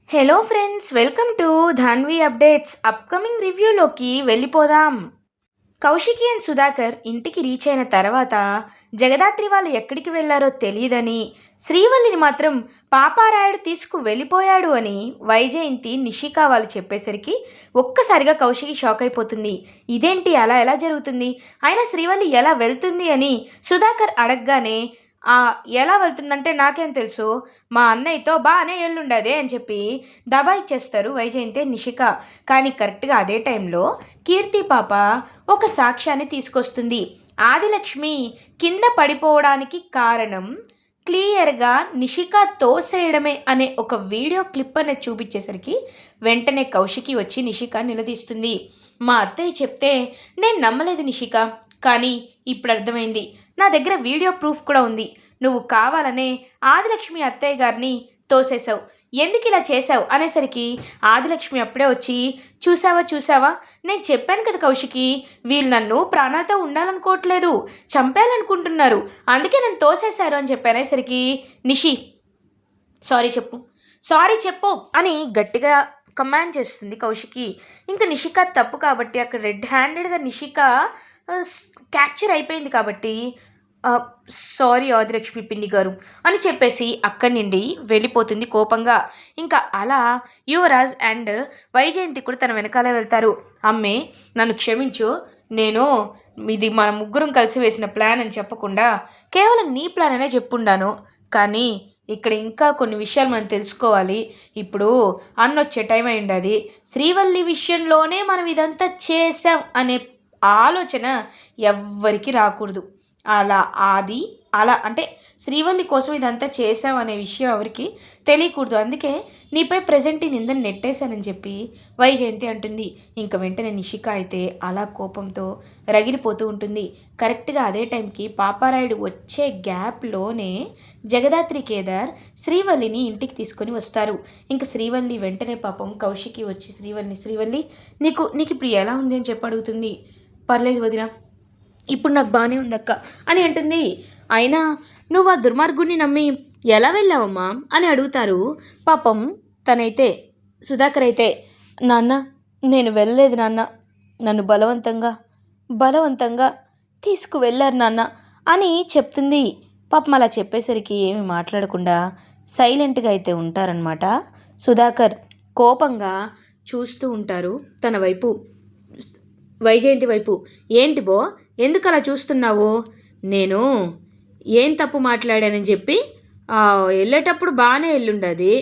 Hello friends, welcome to Dhanvi updates. Upcoming రివ్యూలోకి వెళ్ళిపోదాం. Kaushiki and Sudhakar ఇంటికి రీచ్ అయిన తర్వాత జగదాత్రి వాళ్ళు ఎక్కడికి వెళ్ళారో తెలియదని, శ్రీవల్లిని మాత్రం పాపారాయుడు తీసుకు వెళ్ళిపోయాడు అని వైజయంతి నిషికా వాళ్ళు చెప్పేసరికి ఒక్కసారిగా కౌశికి షాక్ అయిపోతుంది. ఇదేంటి, అలా ఎలా జరుగుతుంది, అయినా శ్రీవల్లి ఎలా వెళ్తుంది అని సుధాకర్ అడగగానే ఎలా వెళ్తుందంటే నాకేం తెలుసు, మా అన్నయ్యతో బాగానే ఎల్లుండదే అని చెప్పి దబాయిచ్చేస్తారు వైజయంతి నిషిక. కానీ కరెక్ట్గా అదే టైంలో కీర్తి పాప ఒక సాక్ష్యాన్ని తీసుకొస్తుంది. ఆదిలక్ష్మి కింద పడిపోవడానికి కారణం క్లియర్గా నిషిక తోసేయడమే అనే ఒక వీడియో క్లిప్ అనేది చూపించేసరికి వెంటనే కౌశికి వచ్చి నిషిక నిలదీస్తుంది. మా అత్తయ్య చెప్తే నేను నమ్మలేదు నిషిక, కానీ ఇప్పుడు అర్థమైంది. నా దగ్గర వీడియో ప్రూఫ్ కూడా ఉంది. నువ్వు కావాలనే ఆదిలక్ష్మి అత్తయ్య గారిని తోసేశావు, ఎందుకు ఇలా చేశావు అనేసరికి ఆదిలక్ష్మి అప్పుడే వచ్చి చూసావా చూసావా, నేను చెప్పాను కదా కౌశికి, వీళ్ళు నన్ను ప్రాణాలతో ఉండాలనుకోవట్లేదు, చంపేయాలనుకుంటున్నారు, అందుకే నన్ను తోసేశారు అని చెప్పనేసరికి నిషి సారీ చెప్పు అని గట్టిగా కమాండ్ చేస్తుంది కౌశికి. ఇంకా నిషిక తప్పు కాబట్టి అక్కడ రెడ్ హ్యాండెడ్గా నిషిక క్యాప్చర్ అయిపోయింది కాబట్టి సారీ ఆదిలక్ష్మి పిన్ని గారు అని చెప్పేసి అక్కడి నుండి వెళ్ళిపోతుంది కోపంగా. ఇంకా అలా యువరాజ్ అండ్ వైజయంతి కూడా తన వెనకాలే వెళ్తారు. అమ్మే నన్ను క్షమించు, నేను ఇది మన ముగ్గురం కలిసి వేసిన ప్లాన్ అని చెప్పకుండా కేవలం నీ ప్లాన్ అనే చెప్పుండాను, కానీ ఇక్కడ ఇంకా కొన్ని విషయాలు మనం తెలుసుకోవాలి. ఇప్పుడు అన్నొచ్చే టైం అయింది, శ్రీవల్లి విషయంలోనే మనం ఇదంతా చేసాం అనే ఆలోచన ఎవ్వరికి రాకూడదు. అలా అంటే శ్రీవల్లి కోసం ఇదంతా చేసామనే విషయం ఎవరికి తెలియకూడదు, అందుకే నీపై ప్రజెంట్ ఈ నిందని నెట్టేశానని చెప్పి వైజయంతి అంటుంది. ఇంక వెంటనే నిషిక అయితే అలా కోపంతో రగిలిపోతూ ఉంటుంది. కరెక్ట్గా అదే టైంకి పాపారాయుడు వచ్చే గ్యాప్లోనే జగదాత్రి కేదార్ శ్రీవల్లిని ఇంటికి తీసుకొని వస్తారు. ఇంక శ్రీవల్లి వెంటనే పాపం కౌశికి వచ్చి శ్రీవల్లి నీకు ఇప్పుడు ఎలా ఉంది అని చెప్పి అడుగుతుంది. పర్లేదు వదిన, ఇప్పుడు నాకు బాగానే ఉందక్క అని అంటుంది. అయినా నువ్వు ఆ దుర్మార్గుడిని నమ్మి ఎలా వెళ్ళావమ్మా అని అడుగుతారు. పాపం తనైతే సుధాకర్ అయితే నాన్న నేను వెళ్ళలేదు నాన్న, నన్ను బలవంతంగా తీసుకువెళ్ళారు నాన్న అని చెప్తుంది. పాపం అలా చెప్పేసరికి ఏమి మాట్లాడకుండా సైలెంట్గా అయితే ఉంటారనమాట. సుధాకర్ కోపంగా చూస్తూ ఉంటారు తన వైపు, వైజయంతి వైపు. ఏంటి బో, ఎందుకు అలా చూస్తున్నావు, నేను ఏం తప్పు మాట్లాడానని చెప్పి వెళ్ళేటప్పుడు బాగానే వెళ్ళుండది,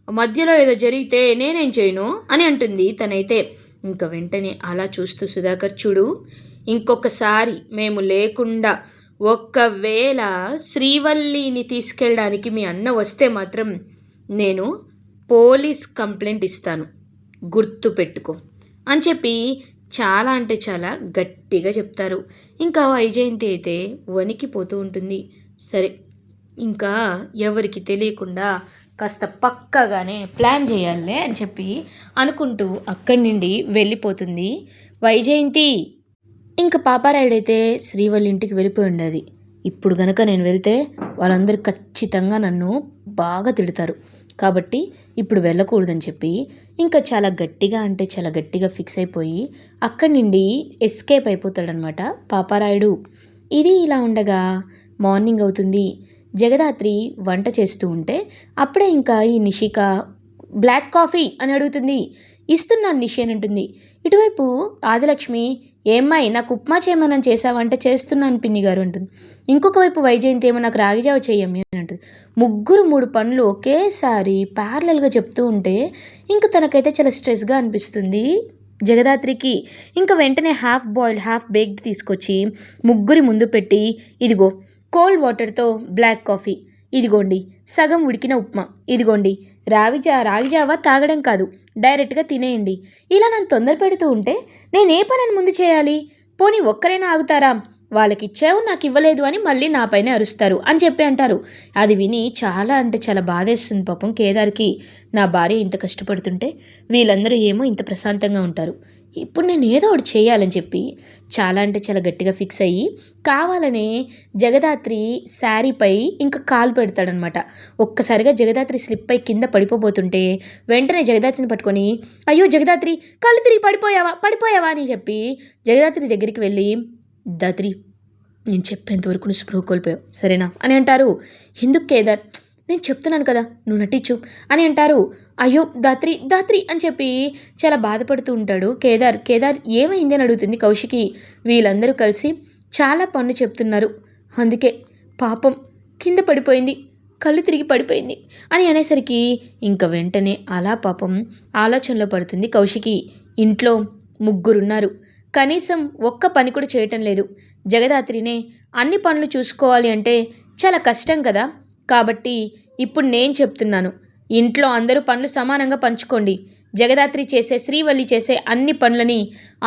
మధ్యలో ఏదో జరిగితే నేనేం చేయను అని అంటుంది తనైతే. ఇంకా వెంటనే అలా చూస్తూ సుధాకర్ చూడు, ఇంకొకసారి మేము లేకుండా ఒక్కవేళ శ్రీవల్లిని తీసుకెళ్ళడానికి మీ అన్న వస్తే మాత్రం నేను పోలీస్ కంప్లైంట్ ఇస్తాను, గుర్తు పెట్టుకో అని చెప్పి చాలా అంటే చాలా గట్టిగా చెప్తారు. ఇంకా వైజయంతి అయితే వణికిపోతూ ఉంటుంది. సరే, ఇంకా ఎవరికి తెలియకుండా కాస్త పక్కగానే ప్లాన్ చేయాలే అని చెప్పి అనుకుంటూ అక్కడి నుండి వెళ్ళిపోతుంది వైజయంతి. ఇంకా పాపారాయుడైతే శ్రీవల్లి ఇంటికి వెళ్ళిపోయి ఉండేది. ఇప్పుడు గనక నేను వెళ్తే వాళ్ళందరూ ఖచ్చితంగా నన్ను బాగా తిడతారు, కాబట్టి ఇప్పుడు వెళ్ళకూడదని చెప్పి ఇంకా చాలా గట్టిగా అంటే చాలా గట్టిగా ఫిక్స్ అయిపోయి అక్కడి నుండి ఎస్కేప్ అయిపోతాడనమాట పాపారాయుడు. ఇది ఇలా ఉండగా మార్నింగ్ అవుతుంది. జగదాత్రి వంట చేస్తూ ఉంటే అప్పుడే ఇంకా ఈ నిషిక బ్లాక్ కాఫీ అని అడుగుతుంది. ఇస్తున్నాను నిషి అని అంటుంది. ఇటువైపు ఆదిలక్ష్మి ఏమ్మాయి నాకు ఉప్మా చేయమని చేసావంటే చేస్తున్నాను పిన్ని గారు అంటుంది. ఇంకొక వైపు వైజయంతి ఏమో నాకు రాగిజావ చెయ్యమ్మి అని అంటుంది. ముగ్గురు 3 పనులు ఒకేసారి ప్యారలల్గా చెప్తూ ఉంటే ఇంకా తనకైతే చాలా స్ట్రెస్గా అనిపిస్తుంది జగదాత్రికి. ఇంకా వెంటనే హాఫ్ బాయిల్డ్ హాఫ్ బేక్డ్ తీసుకొచ్చి ముగ్గురి ముందు పెట్టి, ఇదిగో కోల్డ్ వాటర్తో బ్లాక్ కాఫీ, ఇదిగోండి సగం ఉడికిన ఉప్మా, ఇదిగోండి రాగిజావా తాగడం కాదు డైరెక్ట్గా తినేయండి. ఇలా నన్ను తొందర పెడుతూ ఉంటే నేను ఏ పనిని ముందు చేయాలి, పోనీ ఒక్కరైనా ఆగుతారా, వాళ్ళకి ఇచ్చావు నాకు ఇవ్వలేదు అని మళ్ళీ నా పైన అరుస్తారు అని చెప్పి అంటారు. అది విని చాలా అంటే చాలా బాధేస్తుంది పాపం కేదార్కి. నా భార్య ఇంత కష్టపడుతుంటే వీళ్ళందరూ ఏమో ఇంత ప్రశాంతంగా ఉంటారు, ఇప్పుడు నేను ఏదో ఒకటి చేయాలని చెప్పి చాలా అంటే చాలా గట్టిగా ఫిక్స్ అయ్యి కావాలనే జగదాత్రి శారీపై ఇంకా కాలు పెడతాడనమాట. ఒక్కసారిగా జగదాత్రి స్లిప్ అయి కింద పడిపోబోతుంటే వెంటనే జగదాత్రిని పట్టుకొని, అయ్యో జగదాత్రి కళ్ళు తిరిగి పడిపోయావా పడిపోయావా అని చెప్పి జగదాత్రి దగ్గరికి వెళ్ళి, దాత్రి నేను చెప్పేంత వరకు నువ్వు స్పృహ కోల్పోయావు సరేనా అని అంటారు. ఎందుకు కేదార్, నేను చెప్తున్నాను కదా నువ్వు నటించు అని అంటారు. అయ్యో దాత్రి దాత్రి అని చెప్పి చాలా బాధపడుతూ ఉంటాడు కేదార్. కేదార్ ఏమైంది అని అడుగుతుంది కౌశికి. వీళ్ళందరూ కలిసి చాలా పనులు చెప్తున్నారు, అందుకే పాపం కింద పడిపోయింది, కళ్ళు తిరిగి పడిపోయింది అని అనేసరికి ఇంకా వెంటనే అలా పాపం ఆలోచనలో పడుతుంది కౌశికి. ఇంట్లో ముగ్గురున్నారు, కనీసం ఒక్క పని కూడా చేయటం లేదు. జగదాత్రినే అన్ని పనులు చూసుకోవాలి అంటే చాలా కష్టం కదా. కాబట్టి ఇప్పుడు నేను చెప్తున్నాను, ఇంట్లో అందరూ పనులు సమానంగా పంచుకోండి. జగదాత్రి చేసే, శ్రీవల్లి చేసే అన్ని పనులని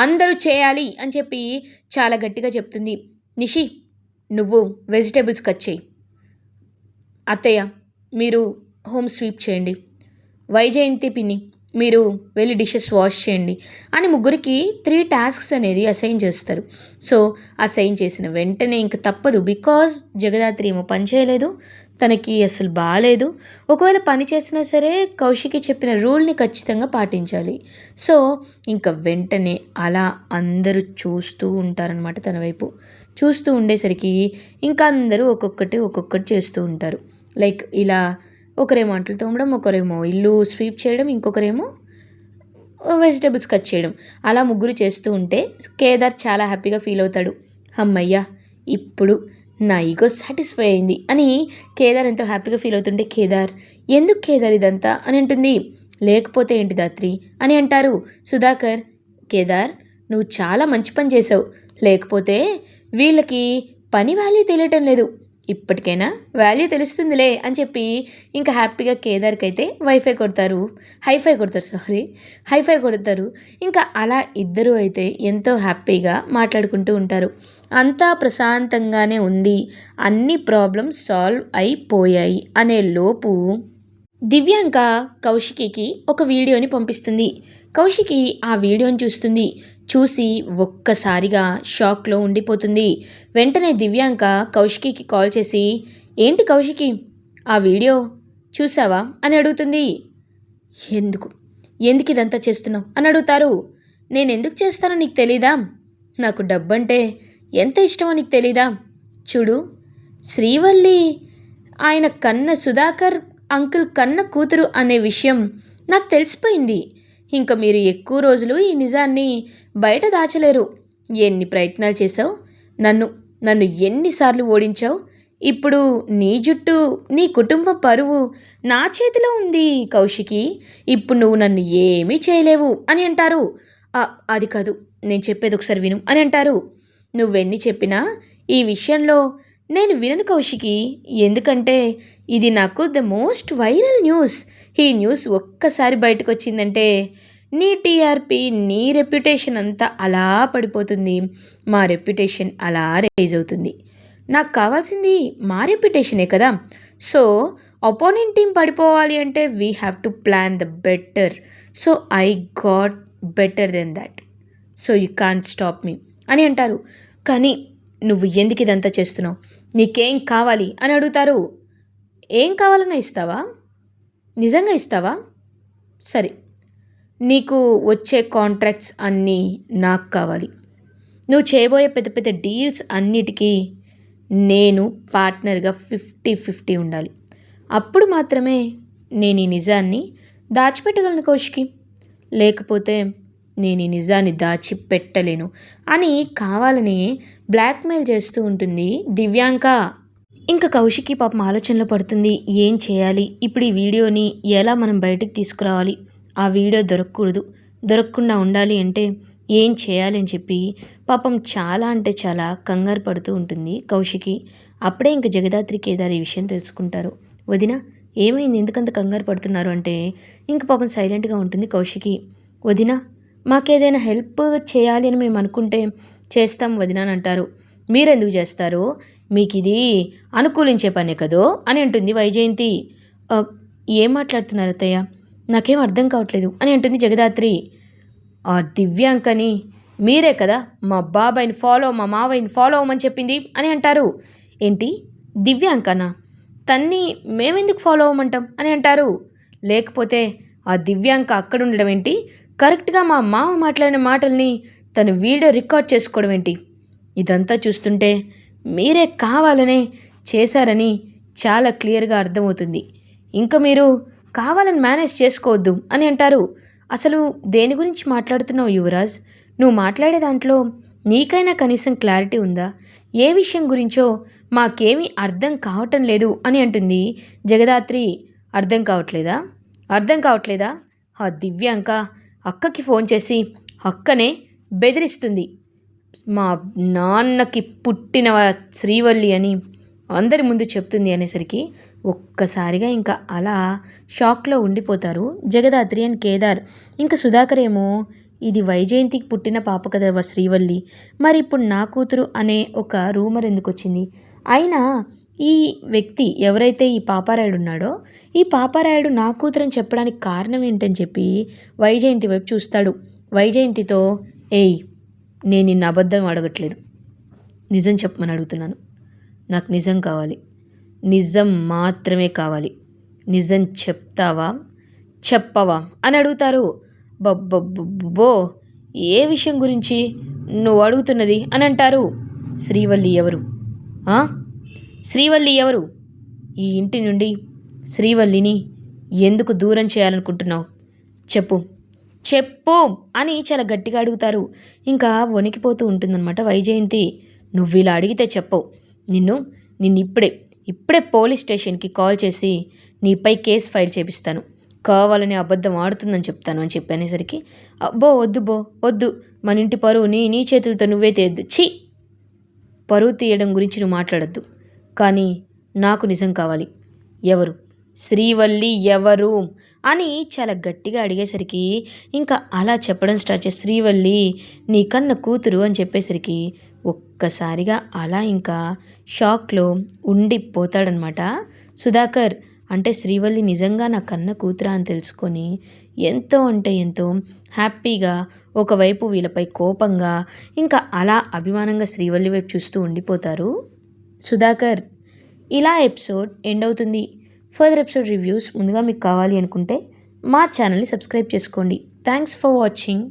అందరూ చేయాలి అని చెప్పి చాలా గట్టిగా చెప్తుంది. నిషి నువ్వు వెజిటేబుల్స్ కట్ చేయి, అత్తయ్య మీరు హోమ్ స్వీప్ చేయండి, వైజయంతి పిన్ని మీరు వెళ్ళి డిషెస్ వాష్ చేయండి అని ముగ్గురికి 3 టాస్క్స్ అనేది అసైన్ చేస్తారు. సో అసైన్ చేసిన వెంటనే ఇంక తప్పదు, బికాజ్ జగదాత్రి ఏమో పని చేయలేదు, తనకి అసలు బాగాలేదు. ఒకవేళ పని చేసినా సరే కౌశికి చెప్పిన రూల్ని ఖచ్చితంగా పాటించాలి. సో ఇంకా వెంటనే అలా అందరూ చూస్తూ ఉంటారనమాట, తన వైపు చూస్తూ ఉండేసరికి ఇంకా అందరూ ఒక్కొక్కటి చేస్తూ ఉంటారు. లైక్ ఇలా ఒకరేమో అంట్లు తోమడం, ఒకరేమో ఇల్లు స్వీప్ చేయడం, ఇంకొకరేమో వెజిటేబుల్స్ కట్ చేయడం. అలా ముగ్గురు చేస్తూ ఉంటే కేదార్ చాలా హ్యాపీగా ఫీల్ అవుతాడు. అమ్మయ్యా ఇప్పుడు నా ఈగో సాటిస్ఫై అయింది అని కేదార్ ఎంతో హ్యాపీగా ఫీల్ అవుతుంటే, కేదార్ ఎందుకు కేదార్ ఇదంతా అని అంటుంది. లేకపోతే ఏంటి దాత్రి అని అంటారు సుధాకర్. కేదార్ నువ్వు చాలా మంచి పని చేసావు, లేకపోతే వీళ్ళకి పని వాల్యూ తెలియటం లేదు, ఇప్పటికైనా వాల్యూ తెలుస్తుందిలే అని చెప్పి ఇంకా హ్యాపీగా కేదార్కి అయితే హైఫై కొడతారు. ఇంకా అలా ఇద్దరు అయితే ఎంతో హ్యాపీగా మాట్లాడుకుంటూ ఉంటారు. అంతా ప్రశాంతంగానే ఉంది, అన్ని ప్రాబ్లమ్స్ సాల్వ్ అయిపోయాయి అనే లోపు దివ్యాంక కౌశికికి ఒక వీడియోని పంపిస్తుంది. కౌశికి ఆ వీడియోని చూసి ఒక్కసారిగా షాక్లో ఉండిపోతుంది. వెంటనే దివ్యాంక కౌశికికి కాల్ చేసి, ఏంటి కౌశికి ఆ వీడియో చూసావా అని అడుగుతుంది. ఎందుకు ఇదంతా చేస్తున్నావు అని అడుగుతారు. నేను ఎందుకు చేస్తానో నీకు తెలీదా, నాకు డబ్బంటే ఎంత ఇష్టమో నీకు తెలీదా, చూడు శ్రీవల్లి ఆయన కన్న సుధాకర్ అంకుల్ కన్న కూతురు అనే విషయం నాకు తెలిసిపోయింది. ఇంకా మీరు ఎక్కువ రోజులు ఈ నిజాన్ని బయట దాచలేరు. ఎన్ని ప్రయత్నాలు చేసావు, నన్ను ఎన్నిసార్లు ఓడించావు, ఇప్పుడు నీ జుట్టు నీ కుటుంబ పరువు నా చేతిలో ఉంది కౌశికి, ఇప్పుడు నువ్వు నన్ను ఏమీ చేయలేవు అని అంటారు. అది కాదు, నేను చెప్పేది ఒకసారి విను అని అంటారు. నువ్వెన్ని చెప్పినా ఈ విషయంలో నేను వినను కౌశికి, ఎందుకంటే ఇది నాకు ద మోస్ట్ వైరల్ న్యూస్. ఈ న్యూస్ ఒక్కసారి బయటకు వచ్చిందంటే నీ టీఆర్పీ, నీ రెప్యుటేషన్ అంతా అలా పడిపోతుంది, మా రెప్యుటేషన్ అలా రైజ్ అవుతుంది. నాకు కావాల్సింది మా రెప్యుటేషనే కదా. సో అపోనెంట్ టీం పడిపోవాలి అంటే we have to plan the better. So I got better then that, so you can't stop me అని అంటారు. కానీ నువ్వు ఎందుకు ఇదంతా చేస్తున్నావు, నీకేం కావాలి అని అడుగుతారు. ఏం కావాలన్నా ఇస్తావా, నిజంగా ఇస్తావా, సరే నీకు వచ్చే కాంట్రాక్ట్స్ అన్నీ నాకు కావాలి, నువ్వు చేయబోయే పెద్ద పెద్ద డీల్స్ అన్నిటికీ నేను పార్ట్నర్గా 50-50 ఉండాలి, అప్పుడు మాత్రమే నేను ఈ నిజాన్ని దాచిపెట్టగలను కౌశికి, లేకపోతే నేను ఈ నిజాన్ని దాచిపెట్టలేను అని కావాలని బ్లాక్మెయిల్ చేస్తూ ఉంటుంది దివ్యాంక. ఇంకా కౌశికి పాపం ఆలోచనలో పడుతుంది, ఏం చేయాలి ఇప్పుడు, ఈ వీడియోని ఎలా మనం బయటకు తీసుకురావాలి, ఆ వీడియో దొరకకుండా ఉండాలి అంటే ఏం చేయాలి అని చెప్పి పాపం చాలా అంటే చాలా కంగారు పడుతూ ఉంటుంది కౌశికి. అప్పుడే ఇంక జగదాత్రి కేదార్ ఈ విషయం తెలుసుకుంటారు. వదిన ఏమైంది, ఎందుకంత కంగారు పడుతున్నారు అంటే ఇంక పాపం సైలెంట్గా ఉంటుంది కౌశికి. వదిన మాకేదైనా హెల్ప్ చేయాలి అని మేము అనుకుంటే చేస్తాం వదిన అని అంటారు. మీరెందుకు చేస్తారు, మీకు ఇది అనుకూలించే పనే కదో అని అంటుంది వైజయంతి. ఏం మాట్లాడుతున్నారు అత్తయ్య, నాకేం అర్థం కావట్లేదు అని అంటుంది జగదాత్రి. ఆ దివ్యాంకని మీరే కదా మా మా మావయ్యని ఫాలో అవ్వమని చెప్పింది అని అంటారు. ఏంటి దివ్యాంకనా? తన్ని మేమెందుకు ఫాలో అవ్వమంటాం అని అంటారు. లేకపోతే ఆ దివ్యాంక అక్కడ ఉండడం ఏంటి? కరెక్ట్గా మా మామ మాట్లాడిన మాటల్ని తను వీడియో రికార్డ్ చేసుకోవడం ఏంటి? ఇదంతా చూస్తుంటే మీరే కావాలనే చేశారని చాలా క్లియర్గా అర్థమవుతుంది. ఇంకా మీరు కావాలని మేనేజ్ చేసుకోవద్దు అని అంటారు. అసలు దేని గురించి మాట్లాడుతున్నావు యువరాజ్? నువ్వు మాట్లాడే దాంట్లో నీకైనా కనీసం క్లారిటీ ఉందా? ఏ విషయం గురించో మాకేమీ అర్థం కావటం లేదు అని అంటుంది జగదాత్రి. అర్థం కావట్లేదా? ఆ దివ్యాంక అక్కకి ఫోన్ చేసి అక్కనే బెదిరిస్తుంది. మా నాన్నకి పుట్టిన శ్రీవల్లి అని అందరి ముందు చెప్తుంది అనేసరికి ఒక్కసారిగా ఇంకా అలా షాక్లో ఉండిపోతారు జగదాత్రి అండ్ కేదార్. ఇంకా సుధాకర్ ఏమో ఇది వైజయంతికి పుట్టిన పాప కదా శ్రీవల్లి, మరి ఇప్పుడు నా కూతురు అనే ఒక రూమర్ ఎందుకు వచ్చింది? అయినా ఈ వ్యక్తి ఎవరైతే ఈ పాపారాయుడు ఉన్నాడో ఈ పాపారాయుడు నా కూతురని చెప్పడానికి కారణం ఏంటని చెప్పి వైజయంతి వైపు చూస్తాడు. వైజయంతితో, ఏయ్ నేను నిన్ను అబద్ధం అడగట్లేదు, నిజం చెప్పమని అడుగుతున్నాను. నాకు నిజం కావాలి, నిజం మాత్రమే కావాలి. నిజం చెప్తావా చెప్పవా అని అడుగుతారు. బొబ్బొబ్బో ఏ విషయం గురించి నువ్వు అడుగుతున్నది అని అంటారు. శ్రీవల్లి ఎవరు? శ్రీవల్లి ఎవరు? ఈ ఇంటి నుండి శ్రీవల్లిని ఎందుకు దూరం చేయాలనుకుంటున్నావు? చెప్పు చెప్పు అని చాలా గట్టిగా అడుగుతారు. ఇంకా వణికిపోతూ ఉంటుందన్నమాట వైజయంతి. నువ్వు ఇలా అడిగితే చెప్పవు, ఇప్పుడే పోలీస్ స్టేషన్కి కాల్ చేసి నీపై కేసు ఫైల్ చేపిస్తాను, కావాలని అబద్ధం ఆడుతుందని చెప్తాను అని చెప్పనేసరికి, అబ్బో వద్దు, మన ఇంటి పరువు నీ చేతులతో నువ్వే తీయద్దు. పరువు తీయడం గురించి నువ్వు మాట్లాడద్దు, కానీ నాకు నిజం కావాలి. ఎవరు శ్రీవల్లి ఎవరు అని చాలా గట్టిగా అడిగేసరికి ఇంకా అలా చెప్పడం స్టార్ట్ చేసి శ్రీవల్లి నీ కన్న కూతురు అని చెప్పేసరికి ఒక్కసారిగా అలా ఇంకా షాక్లో ఉండిపోతాడనమాట సుధాకర్. అంటే శ్రీవల్లి నిజంగా నా కన్న కూతురా అని తెలుసుకొని ఎంతో హ్యాపీగా, ఒకవైపు వీళ్ళపై కోపంగా, ఇంకా అలా అభిమానంగా శ్రీవల్లి వైపు చూస్తూ ఉండిపోతారు సుధాకర్. ఇలా ఎపిసోడ్ ఎండ్ అవుతుంది. ఫర్దర్ ఎపిసోడ్ రివ్యూస్ ముందుగా మీకు కావాలి అనుకుంటే మా ఛానల్ని సబ్స్క్రైబ్ చేసుకోండి. Thanks for watching.